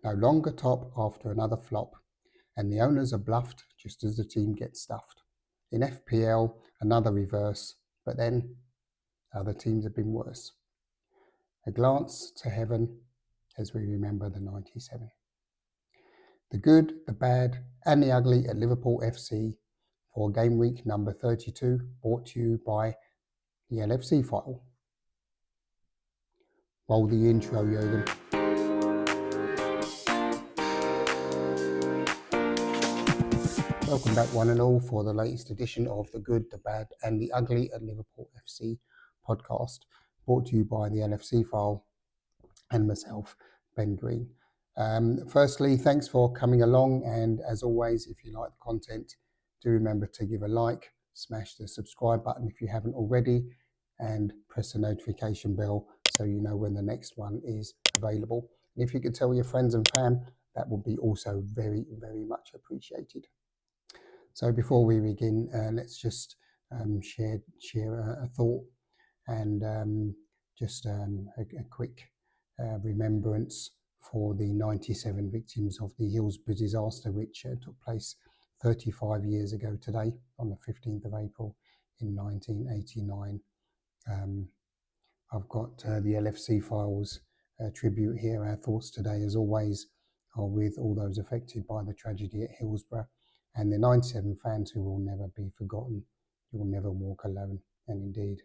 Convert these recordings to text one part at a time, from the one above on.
no longer top after another flop, and the owners are bluffed just as the team gets stuffed. In FPL, another reverse, but then other teams have been worse. A glance to heaven as we remember the 97. The good, the bad, and the ugly at Liverpool FC for game week number 32, brought to you by the LFC file. Roll the intro, Jürgen. Welcome back, one and all, for the latest edition of the Good, the Bad, and the Ugly at Liverpool FC podcast, brought to you by the LFC file and myself, Ben Green. Firstly, thanks for coming along, and as always, if you like the content, do remember to give a like, smash the subscribe button if you haven't already, and press the notification bell so you know when the next one is available. And if you could tell your friends and fam, that would be also very, very much appreciated. So before we begin, let's just share a thought and just a quick remembrance for the 97 victims of the Hillsborough disaster, which took place 35 years ago today, on the 15th of April in 1989. I've got the LFC files tribute here. Our thoughts today, as always, are with all those affected by the tragedy at Hillsborough and the 97 fans who will never be forgotten. You will never walk alone. And indeed,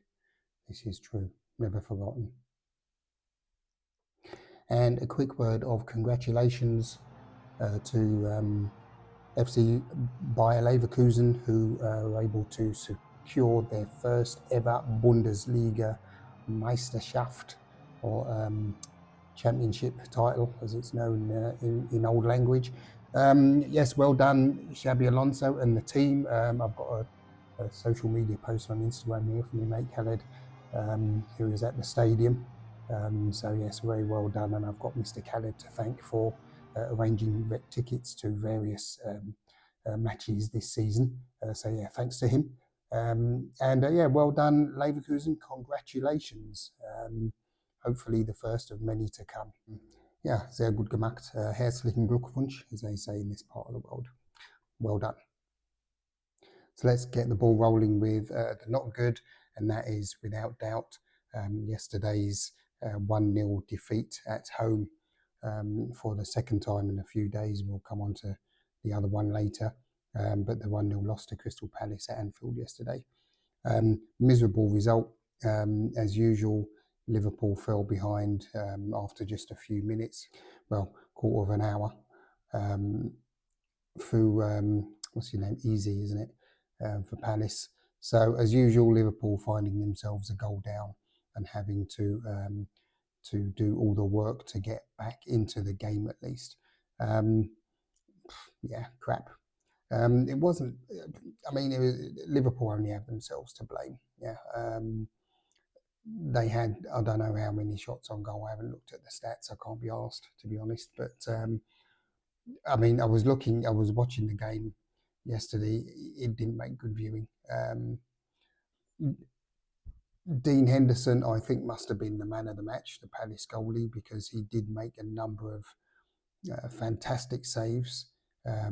this is true, never forgotten. And a quick word of congratulations to FC Bayer Leverkusen, who were able to secure their first ever Bundesliga Meisterschaft, or championship title, as it's known in old language. Yes, well done, Xabi Alonso and the team. I've got a social media post on Instagram here from my mate Khaled, who is at the stadium. So yes, very well done, and I've got Mr. Khaled to thank for arranging tickets to various matches this season. So yeah, thanks to him. Yeah, well done, Leverkusen. Congratulations. Hopefully the first of many to come. Ja, sehr gut gemacht. Herzlichen Glückwunsch, as they say in this part of the world. Well done. So let's get the ball rolling with the not good, and that is without doubt yesterday's 1-0 defeat at home for the second time in a few days. We'll come on to the other one later, but the 1-0 loss to Crystal Palace at Anfield yesterday. Miserable result, as usual. Liverpool fell behind after just a few minutes, well, quarter of an hour, through, what's his name, Easy, isn't it, for Palace. So as usual, Liverpool finding themselves a goal down and having to do all the work to get back into the game at least. Yeah, crap. It wasn't, I mean, Liverpool only have themselves to blame. Yeah. They had, I don't know how many shots on goal. I haven't looked at the stats. I can't be asked, to be honest. But I mean, I was watching the game yesterday. It didn't make good viewing. Dean Henderson, I think, must have been the man of the match, the Palace goalie, because he did make a number of fantastic saves,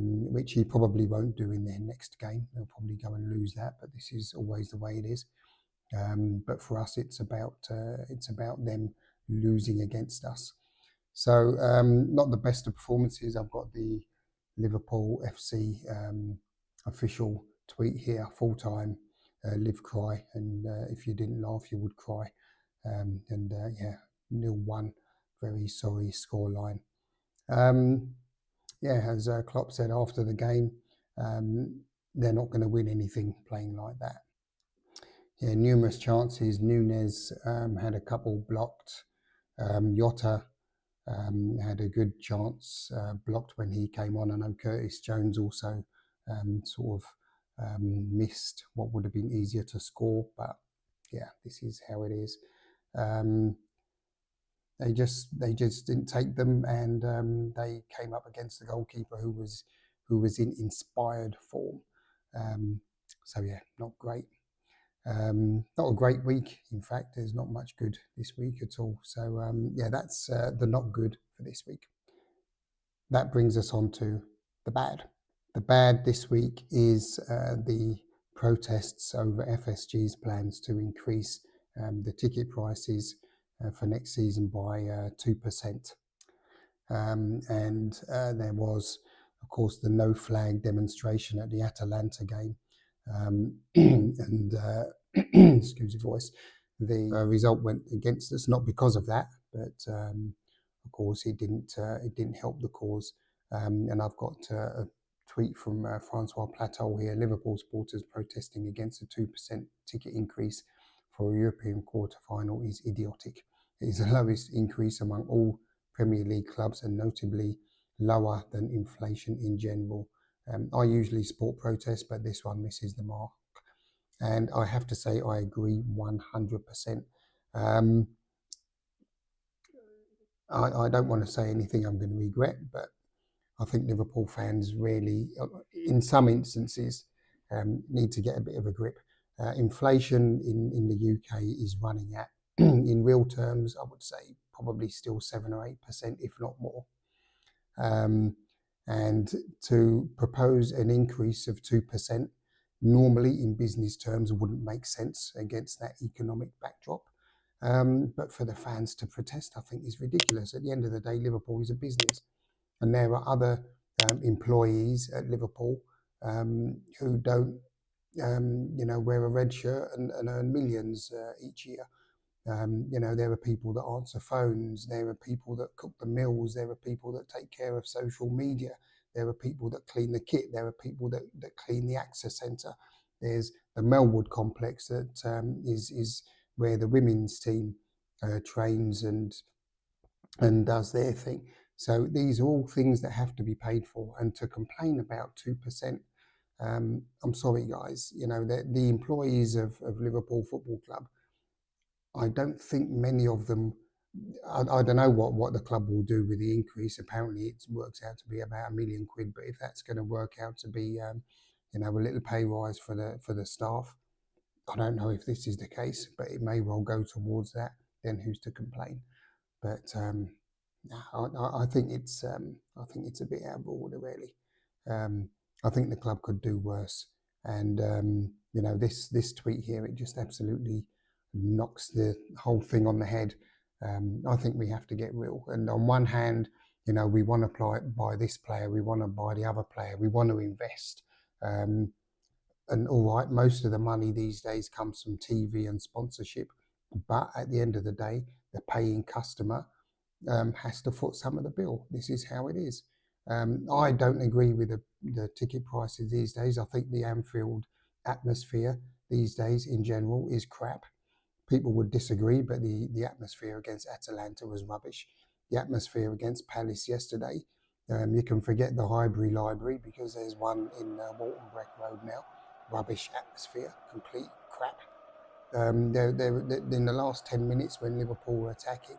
which he probably won't do in their next game. They'll probably go and lose that, but this is always the way it is. But for us, it's about them losing against us. So not the best of performances. I've got the Liverpool FC official tweet here, full time, live cry, and if you didn't laugh, you would cry. Yeah, 0-1, very sorry scoreline. Yeah, as Klopp said after the game, they're not going to win anything playing like that. Yeah, numerous chances. Nunes had a couple blocked. Jota had a good chance blocked when he came on. I know Curtis Jones also sort of missed what would have been easier to score, but yeah, this is how it is. They just didn't take them, and they came up against the goalkeeper who was in inspired form. So yeah, not great. Not a great week. In fact, there's not much good this week at all. So yeah, that's the not good for this week. That brings us on to the bad. The bad this week is the protests over FSG's plans to increase the ticket prices for next season by 2%. And there was, of course, the no flag demonstration at the Atalanta game. And excuse your voice, the result went against us, not because of that, but of course it didn't help the cause. And I've got a tweet from Francois Plateau here. Liverpool supporters protesting against a 2% ticket increase for a European quarter-final is idiotic. It is the lowest increase among all Premier League clubs and notably lower than inflation in general. I usually support protests, but this one misses the mark. And I have to say, I agree 100%. I don't want to say anything I'm going to regret, but I think Liverpool fans really, in some instances, need to get a bit of a grip. Inflation in the UK is running at, in real terms, I would say probably still 7 or 8%, if not more. And to propose an increase of 2% normally in business terms wouldn't make sense against that economic backdrop. But for the fans to protest, I think is ridiculous. At the end of the day, Liverpool is a business. And there are other employees at Liverpool who don't, wear a red shirt and earn millions each year. There are people that answer phones. There are people that cook the meals. There are people that take care of social media. There are people that clean the kit. There are people that clean the access centre. There's the Melwood complex that is where the women's team trains and does their thing. So these are all things that have to be paid for. And to complain about 2%, I'm sorry, guys. The employees of Liverpool Football Club, I don't think many of them, I don't know what the club will do with the increase. Apparently it works out to be about £1 million, but if that's going to work out to be, a little pay rise for the staff, I don't know if this is the case, but it may well go towards that. Then who's to complain? But I think it's a bit out of order, really. I think the club could do worse, and this tweet here, it just absolutely knocks the whole thing on the head. I think we have to get real. And on one hand, we want to buy this player, we want to buy the other player, we want to invest. And all right, most of the money these days comes from TV and sponsorship, but at the end of the day, the paying customer has to foot some of the bill. This is how it is. I don't agree with the ticket prices these days. I think the Anfield atmosphere these days in general is crap. People would disagree, but the atmosphere against Atalanta was rubbish. The atmosphere against Palace yesterday, you can forget the Highbury Library because there's one in Walton Breck Road now. Rubbish atmosphere, complete crap. In the last 10 minutes when Liverpool were attacking,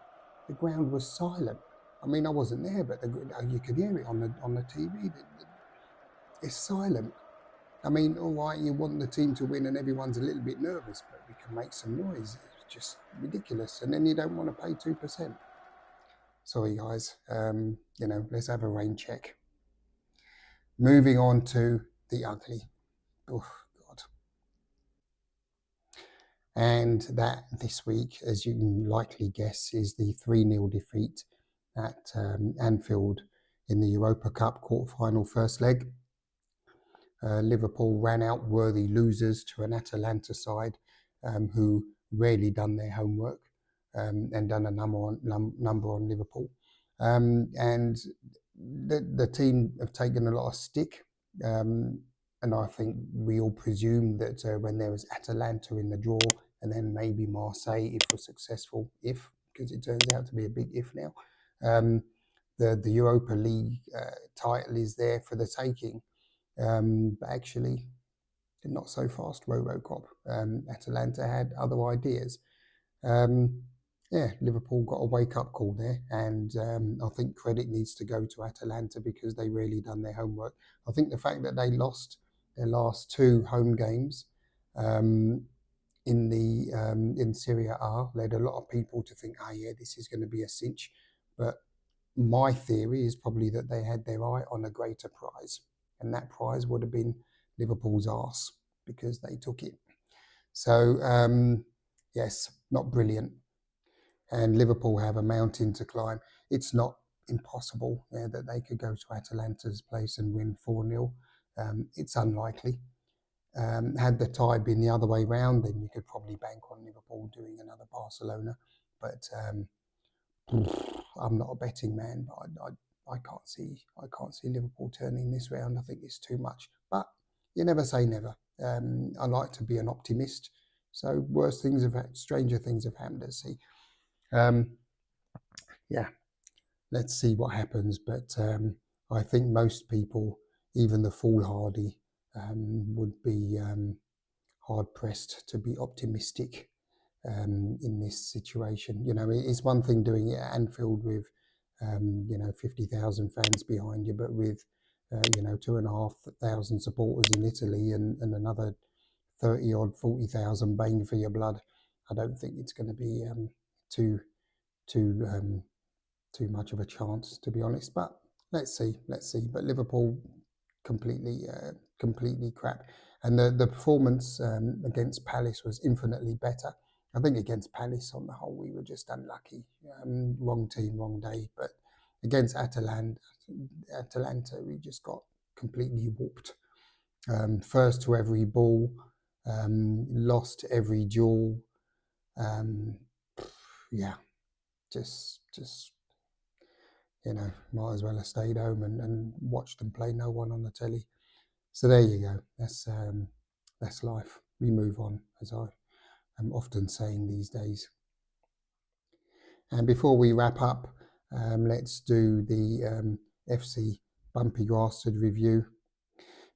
the ground was silent. I mean, I wasn't there, but you could hear it on the TV. It's silent. I mean, all right, you want the team to win and everyone's a little bit nervous, but we can make some noise. It's just ridiculous. And then you don't want to pay 2%. Sorry, guys. Let's have a rain check. Moving on to the ugly. Oh, God. And that this week, as you can likely guess, is the 3-0 defeat at Anfield in the Europa Cup quarter-final first leg. Liverpool ran out worthy losers to an Atalanta side who rarely done their homework and done a number on Liverpool. And the team have taken a lot of stick. And I think we all presumed that when there was Atalanta in the draw and then maybe Marseille, if we're successful, because it turns out to be a big if now, the Europa League title is there for the taking. But actually, not so fast, Robocop. Atalanta had other ideas. Liverpool got a wake-up call there, and I think credit needs to go to Atalanta because they really done their homework. I think the fact that they lost their last 2 home games in Serie A led a lot of people to think, this is going to be a cinch. But my theory is probably that they had their eye on a greater prize, and that prize would have been Liverpool's arse because they took it. So, yes, not brilliant. And Liverpool have a mountain to climb. It's not impossible that they could go to Atalanta's place and win 4-0. It's unlikely. Had the tie been the other way round, then you could probably bank on Liverpool doing another Barcelona. But I'm not a betting man, but I can't see Liverpool turning this round. I think it's too much. But you never say never. I like to be an optimist. So stranger things have happened at sea. Yeah, let's see what happens. But I think most people, even the foolhardy, would be hard pressed to be optimistic in this situation. You know, it's one thing doing it at Anfield with 50,000 fans behind you, but with 2,500 supporters in Italy and another 30 odd 40,000 baying for your blood, I don't think it's going to be too much of a chance, to be honest. But let's see. But Liverpool completely crap, and the performance against Palace was infinitely better. I think against Palace on the whole we were just unlucky, wrong team, wrong day. But against Atalanta we just got completely whooped. First to every ball, lost every duel. Yeah, just might as well have stayed home and watched them play no one on the telly. So there you go. That's life. We move on, as I am often saying these days. And before we wrap up, let's do the FC Bumpy Bastard review.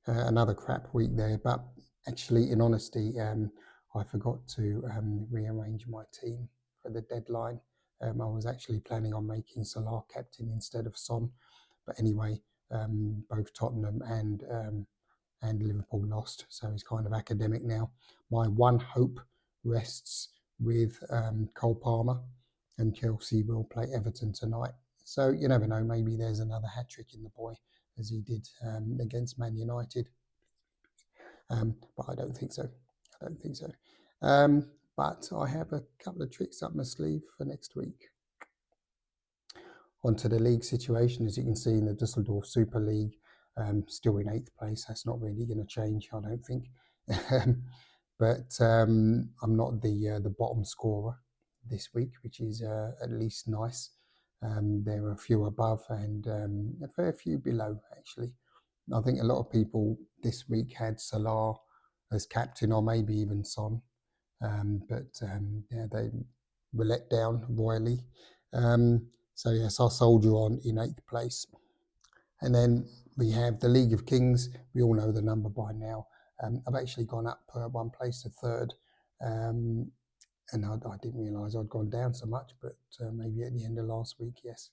Another crap week there, but actually, in honesty, I forgot to rearrange my team for the deadline. I was actually planning on making Salah captain instead of Son, but anyway, both Tottenham and Liverpool lost, so it's kind of academic now. My one hope rests with Cole Palmer, and Chelsea will play Everton tonight. So you never know, maybe there's another hat-trick in the boy, as he did against Man United. But I don't think so. But I have a couple of tricks up my sleeve for next week. Onto the league situation, as you can see in the Dusseldorf Super League, still in 8th place. That's not really going to change, I don't think. But I'm not the bottom scorer this week, which is at least nice. There are a few above and a fair few below, actually. I think a lot of people this week had Salah as captain, or maybe even Son, but they were let down royally. So yes, I'll soldier on in 8th place. And then we have the League of Kings. We all know the number by now. I've actually gone up one place to 3rd, and I didn't realise I'd gone down so much, but maybe at the end of last week, yes.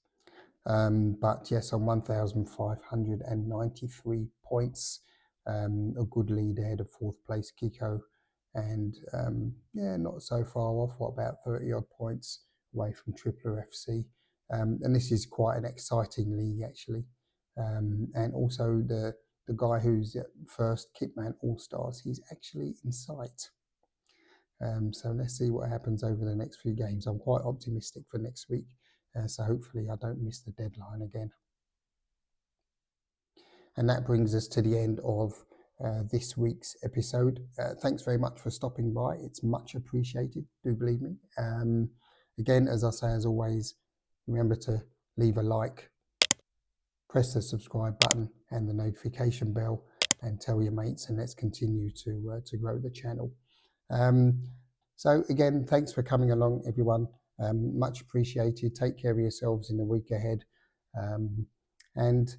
But yes, on 1,593 points, a good lead ahead of 4th place Kiko, and not so far off, about 30 odd points away from Tripler FC. And this is quite an exciting league, actually. And also the guy who's first Kitman All-Stars, he's actually in sight. So let's see what happens over the next few games. I'm quite optimistic for next week. So hopefully I don't miss the deadline again. And that brings us to the end of this week's episode. Thanks very much for stopping by. It's much appreciated, do believe me. Again, as I say, as always, remember to leave a like, press the subscribe button and the notification bell, and tell your mates, and let's continue to grow the channel. So again, thanks for coming along, everyone. Much appreciated. Take care of yourselves in the week ahead, and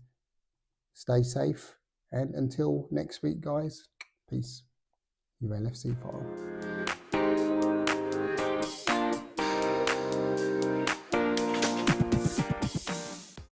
stay safe. And until next week, guys, peace. Your LFC file.